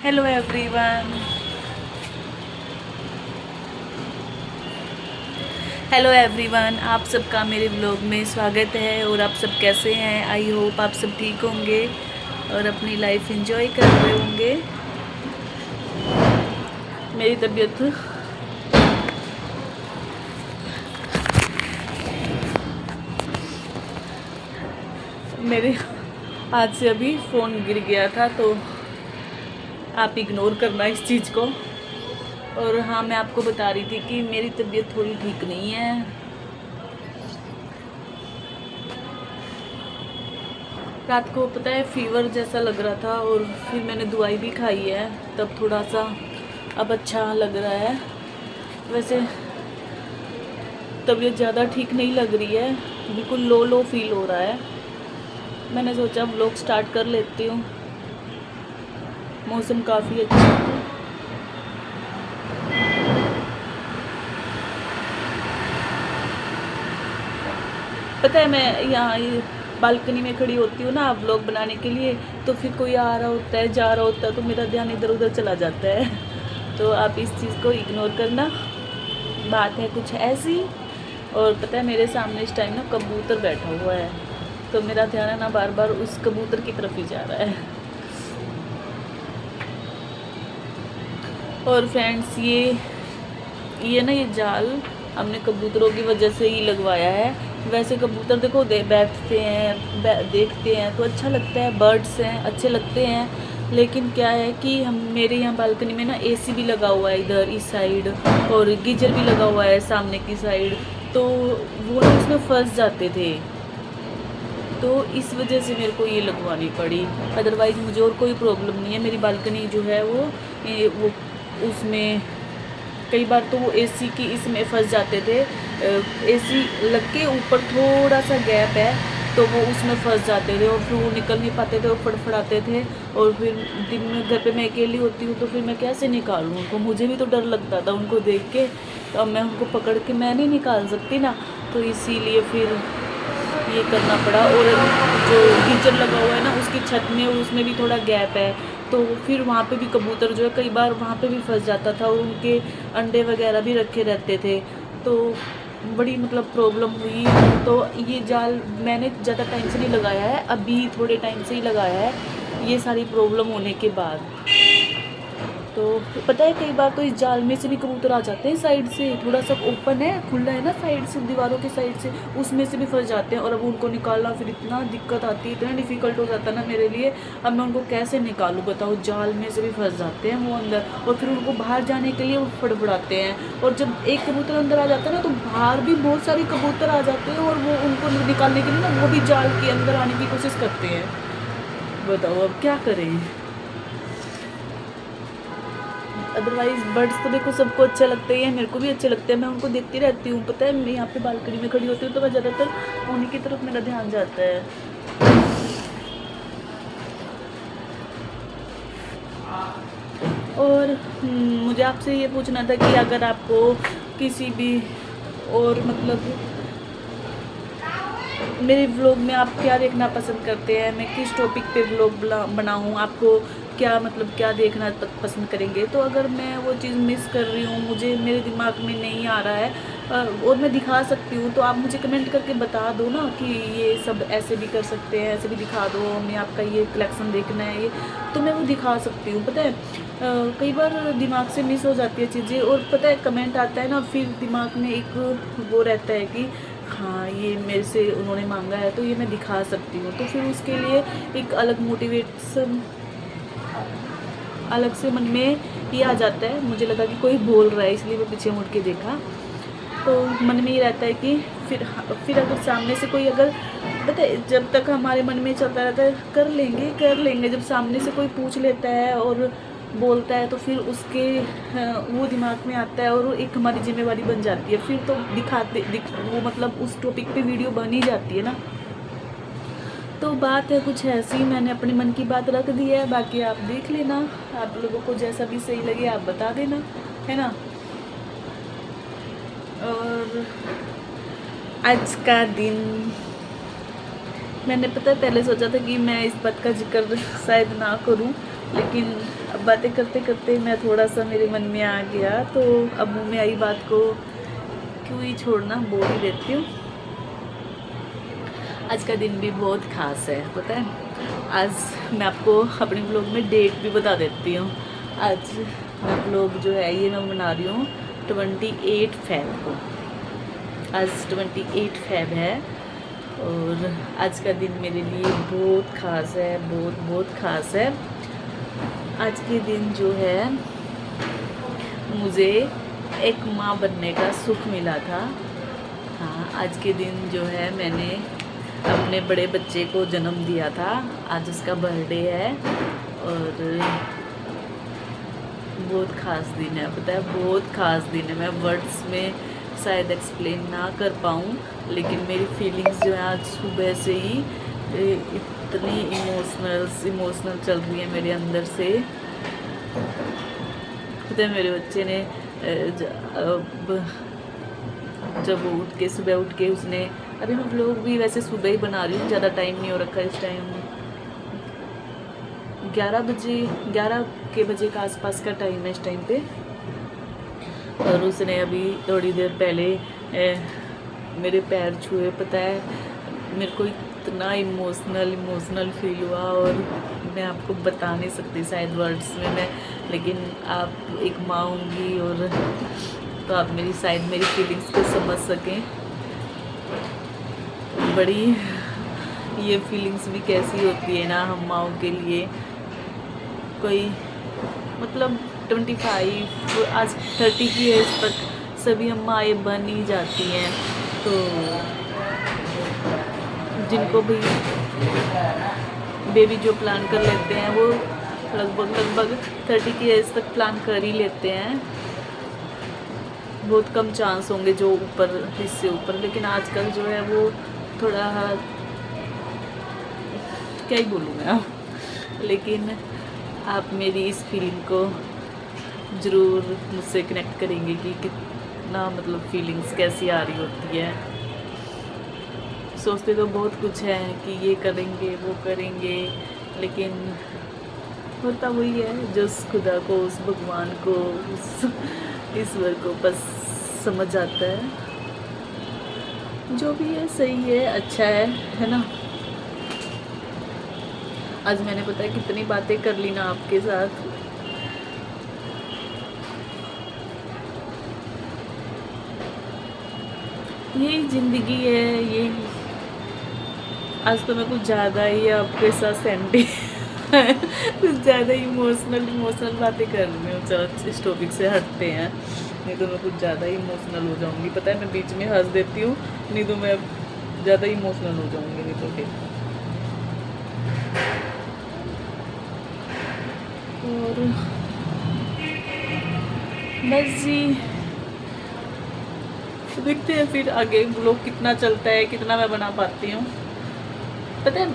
Hello everyone. Hello everyone, आप सबका मेरे व्लॉग में स्वागत है। और आप सब कैसे हैं? आई होप आप सब ठीक होंगे और अपनी लाइफ एंजॉय कर रहे होंगे। मेरी तबीयत मेरे हाथ से अभी फ़ोन गिर गया था, तो आप इग्नोर करना इस चीज़ को। और हाँ, मैं आपको बता रही थी कि मेरी तबीयत थोड़ी ठीक नहीं है। रात को पता है फीवर जैसा लग रहा था, और फिर मैंने दवाई भी खाई है, तब थोड़ा सा अब अच्छा लग रहा है। वैसे तबीयत ज़्यादा ठीक नहीं लग रही है, बिल्कुल लो लो फील हो रहा है। मैंने सोचा व्लॉग स्टार्ट कर लेती हूँ। मौसम काफ़ी अच्छा है। पता है मैं यहाँ बालकनी में खड़ी होती हूँ ना व्लॉग बनाने के लिए, तो फिर कोई आ रहा होता है, जा रहा होता है, तो मेरा ध्यान इधर उधर चला जाता है। तो आप इस चीज़ को इग्नोर करना। बात है कुछ ऐसी। और पता है मेरे सामने इस टाइम ना कबूतर बैठा हुआ है, तो मेरा ध्यान है ना बार बार उस कबूतर की तरफ ही जा रहा है। और फ्रेंड्स, ये ना ये जाल हमने कबूतरों की वजह से ही लगवाया है। वैसे कबूतर देखो बैठते हैं, देखते हैं तो अच्छा लगता है, बर्ड्स हैं अच्छे लगते हैं। लेकिन क्या है कि हम मेरे यहाँ बालकनी में ना एसी भी लगा हुआ है इधर इस साइड, और गीजर भी लगा हुआ है सामने की साइड, तो वो ना उसमें फंस जाते थे। तो इस वजह से मेरे को ये लगवानी पड़ी। अदरवाइज़ मुझे और कोई प्रॉब्लम नहीं है। मेरी बालकनी जो है वो उसमें कई बार तो वो एसी की इसमें फंस जाते थे। एसी लग के ऊपर थोड़ा सा गैप है, तो वो उसमें फंस जाते थे और फिर वो निकल नहीं पाते थे और फड़फड़ाते थे। और फिर दिन में घर पे मैं अकेली होती हूँ, तो फिर मैं कैसे निकालूँ उनको? मुझे भी तो डर लगता था उनको देख के। तो अब मैं उनको पकड़ के मैं नहीं निकाल सकती ना, तो इसीलिए फिर ये करना पड़ा। और जो गीजर लगा हुआ है ना उसकी छत में, उसमें भी थोड़ा गैप है, तो फिर वहाँ पे भी कबूतर जो है कई बार वहाँ पे भी फंस जाता था, और उनके अंडे वगैरह भी रखे रहते थे। तो बड़ी मतलब प्रॉब्लम हुई। तो ये जाल मैंने ज़्यादा टाइम से नहीं लगाया है, अभी थोड़े टाइम से ही लगाया है, ये सारी प्रॉब्लम होने के बाद। तो पता है कई बार तो इस जाल में से भी कबूतर आ जाते हैं साइड से, थोड़ा सा ओपन है, खुला है ना साइड से, दीवारों के साइड से, उसमें से भी फंस जाते हैं। और अब उनको निकालना फिर इतना दिक्कत आती है, इतना डिफ़िकल्ट हो जाता है ना मेरे लिए। अब मैं उनको कैसे निकालूँ बताओ? जाल में से भी फंस जाते हैं वो अंदर, और फिर उनको बाहर जाने के लिए वो फड़फड़ाते हैं। और जब एक कबूतर अंदर आ जाता है ना, तो बाहर भी बहुत सारे कबूतर आ जाते हैं, और वो उनको निकालने के लिए ना वो भी जाल के अंदर आने की कोशिश करते हैं। बताओ अब क्या करें? अदरवाइज़ बर्ड्स तो देखो सबको अच्छे लगते ही हैं, मेरे को भी अच्छे लगते हैं, मैं उनको देखती रहती हूँ। पता है मैं यहाँ पे बालकनी में खड़ी होती हूँ, तो मैं ज़्यादातर उन्हीं की तरफ मेरा ध्यान जाता है। और मुझे आपसे ये पूछना था कि अगर आपको किसी भी और मतलब मेरे व्लॉग में आप क्या देखना पसंद करते हैं, मैं किस टॉपिक पे व्लॉग बनाऊँ, आपको क्या मतलब क्या देखना पसंद करेंगे? तो अगर मैं वो चीज़ मिस कर रही हूँ, मुझे मेरे दिमाग में नहीं आ रहा है, और मैं दिखा सकती हूँ, तो आप मुझे कमेंट करके बता दो ना कि ये सब ऐसे भी कर सकते हैं, ऐसे भी दिखा दो, हमें आपका ये कलेक्शन देखना है ये, तो मैं वो दिखा सकती हूँ। पता है कई बार दिमाग से मिस हो जाती है चीज़ें, और पता है कमेंट आता है ना, फिर दिमाग में एक वो रहता है कि हाँ ये मेरे से उन्होंने मांगा है, तो ये मैं दिखा सकती हूँ। तो फिर उसके लिए एक अलग मोटिवेशन अलग से मन में ये आ जाता है। मुझे लगा कि कोई बोल रहा है, इसलिए मैं पीछे मुड़ के देखा, तो मन में ये रहता है कि फिर अगर सामने से कोई अगर पता है जब तक हमारे मन में चलता रहता है कर लेंगे कर लेंगे, जब सामने से कोई पूछ लेता है और बोलता है, तो फिर उसके वो दिमाग में आता है, और वो एक हमारी जिम्मेवारी बन जाती है। फिर तो वो मतलब उस टॉपिक पे वीडियो बन ही जाती है ना। तो बात है कुछ ऐसी, मैंने अपने मन की बात रख दी है, बाकी आप देख लेना, आप लोगों को जैसा भी सही लगे आप बता देना, है ना। और आज का दिन मैंने पता है पहले सोचा था कि मैं इस बात का जिक्र शायद ना करूं, लेकिन अब बातें करते करते मैं थोड़ा सा मेरे मन में आ गया, तो अब मुँह में आई बात को क्यों ही छोड़ना, बोल ही देती हूँ। आज का दिन भी बहुत ख़ास है, पता है। आज मैं आपको अपने ब्लॉग में डेट भी बता देती हूँ। आज मैं ब्लॉग जो है ये मैं बना रही हूँ 28 फ़ेब को। आज 28 फ़ेब है और आज का दिन मेरे लिए बहुत ख़ास है, बहुत बहुत ख़ास है। आज के दिन जो है मुझे एक माँ बनने का सुख मिला था। हाँ, आज के दिन जो है मैंने अपने बड़े बच्चे को जन्म दिया था। आज उसका बर्थडे है और बहुत ख़ास दिन है, पता है, बहुत ख़ास दिन है। मैं वर्ड्स में शायद एक्सप्लेन ना कर पाऊँ, लेकिन मेरी फीलिंग्स जो है आज सुबह से ही इतनी इमोशनल चल रही है मेरे अंदर से। पता है, मेरे बच्चे ने जब वो सुबह उठ के उसने, अभी मैं व्लॉग भी वैसे सुबह ही बना रही हूँ, ज़्यादा टाइम नहीं हो रखा इस टाइम। 11 के बजे का आसपास का टाइम है इस टाइम पे। और उसने अभी थोड़ी देर पहले मेरे पैर छुए। पता है, मेरे को इतना इमोशनल फील हुआ और मैं आपको बता नहीं सकती शायद वर्ड्स में मैं, लेकिन आप एक माँ होंगी और तो आप मेरी फीलिंग्स को समझ सकें। बड़ी ये फीलिंग्स भी कैसी होती है ना हम माँओं के लिए। कोई मतलब 25 आज 30 की एज तक सभी हम माएँ बन ही जाती हैं। तो जिनको भी बेबी जो प्लान कर लेते हैं वो लगभग 30 की एज तक प्लान कर ही लेते हैं। बहुत कम चांस होंगे जो इससे ऊपर, लेकिन आजकल जो है वो थोड़ा, क्या ही बोलूँ मैं अब, लेकिन आप मेरी इस फीलिंग को ज़रूर मुझसे कनेक्ट करेंगे कि कितना मतलब फीलिंग्स कैसी आ रही होती है। सोचते तो बहुत कुछ है कि ये करेंगे वो करेंगे, लेकिन होता वही है जो उस खुदा को, उस भगवान को, उस ईश्वर को बस समझ आता है। जो भी है सही है, अच्छा है ना। आज मैंने पता है कितनी बातें कर ली ना आपके साथ। यही ज़िंदगी है, यही। आज तो मैं कुछ ज़्यादा ही आपके साथ सेंटी कुछ ज़्यादा इमोशनल बातें कर रही हूँ। चलो इस टॉपिक से हटते हैं, नहीं तो मैं कुछ ज़्यादा ही इमोशनल हो जाऊँगी। पता है, मैं बीच में हंस देती हूँ, नहीं तो मैं ज़्यादा इमोशनल हो जाऊँगी, नहीं तो फिर। और बस जी, देखते हैं फिर आगे ब्लॉग कितना चलता है, कितना मैं बना पाती हूँ। पता है,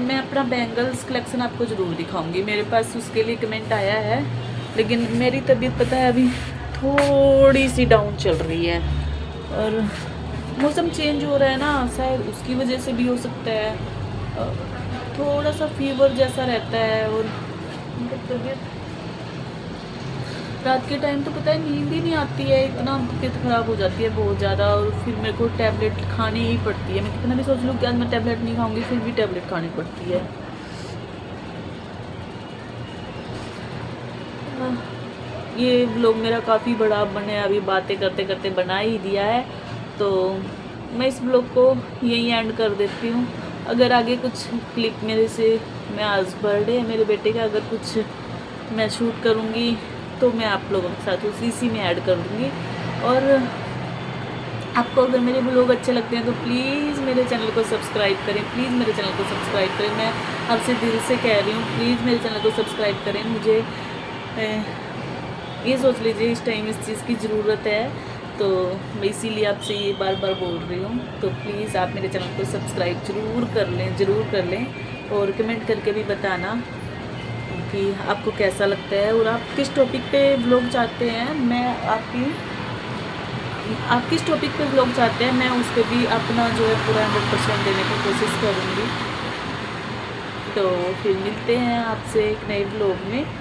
मैं अपना बैंगल्स कलेक्शन आपको ज़रूर दिखाऊंगी। मेरे पास उसके लिए कमेंट आया है, लेकिन मेरी तबीयत पता है अभी थोड़ी सी डाउन चल रही है और मौसम चेंज हो रहा है ना, शायद उसकी वजह से भी हो सकता है। थोड़ा सा फीवर जैसा रहता है और तबीयत रात के टाइम तो पता है नींद ही नहीं आती है, इतना तबीयत ख़राब हो जाती है बहुत ज़्यादा। और फिर मेरे को टैबलेट खानी ही पड़ती है। मैं कितना भी सोच लूँ कि आज मैं टैबलेट नहीं खाऊंगी, फिर भी टैबलेट खानी पड़ती है। ये व्लॉग मेरा काफ़ी बड़ा बने, अभी बातें करते करते बना ही दिया है, तो मैं इस व्लॉग को यहीं एंड कर देती हूँ। अगर आगे कुछ क्लिप मेरे से, मैं आज बर्थडे है मेरे बेटे का, अगर कुछ मैं शूट करूँगी तो मैं आप लोगों के साथ उसी में ऐड कर दूँगी। और आपको अगर मेरे व्लॉग अच्छे लगते हैं तो प्लीज़ मेरे चैनल को सब्सक्राइब करें, प्लीज़ मेरे चैनल को सब्सक्राइब करें। मैं आपसे दिल से कह रही हूँ, प्लीज़ मेरे चैनल को सब्सक्राइब करें। मुझे ये सोच लीजिए इस टाइम इस चीज़ की ज़रूरत है, तो मैं इसीलिए आपसे ये बार बार बोल रही हूँ। तो प्लीज़ आप मेरे चैनल को सब्सक्राइब ज़रूर कर लें और कमेंट करके भी बताना कि आपको कैसा लगता है और आप किस टॉपिक पे व्लॉग चाहते हैं। मैं आप किस टॉपिक पे व्लॉग चाहते हैं, मैं उस पर भी अपना जो है पूरा 100% देने की कोशिश करूँगी। तो फिर मिलते हैं आपसे एक नए ब्लॉग में।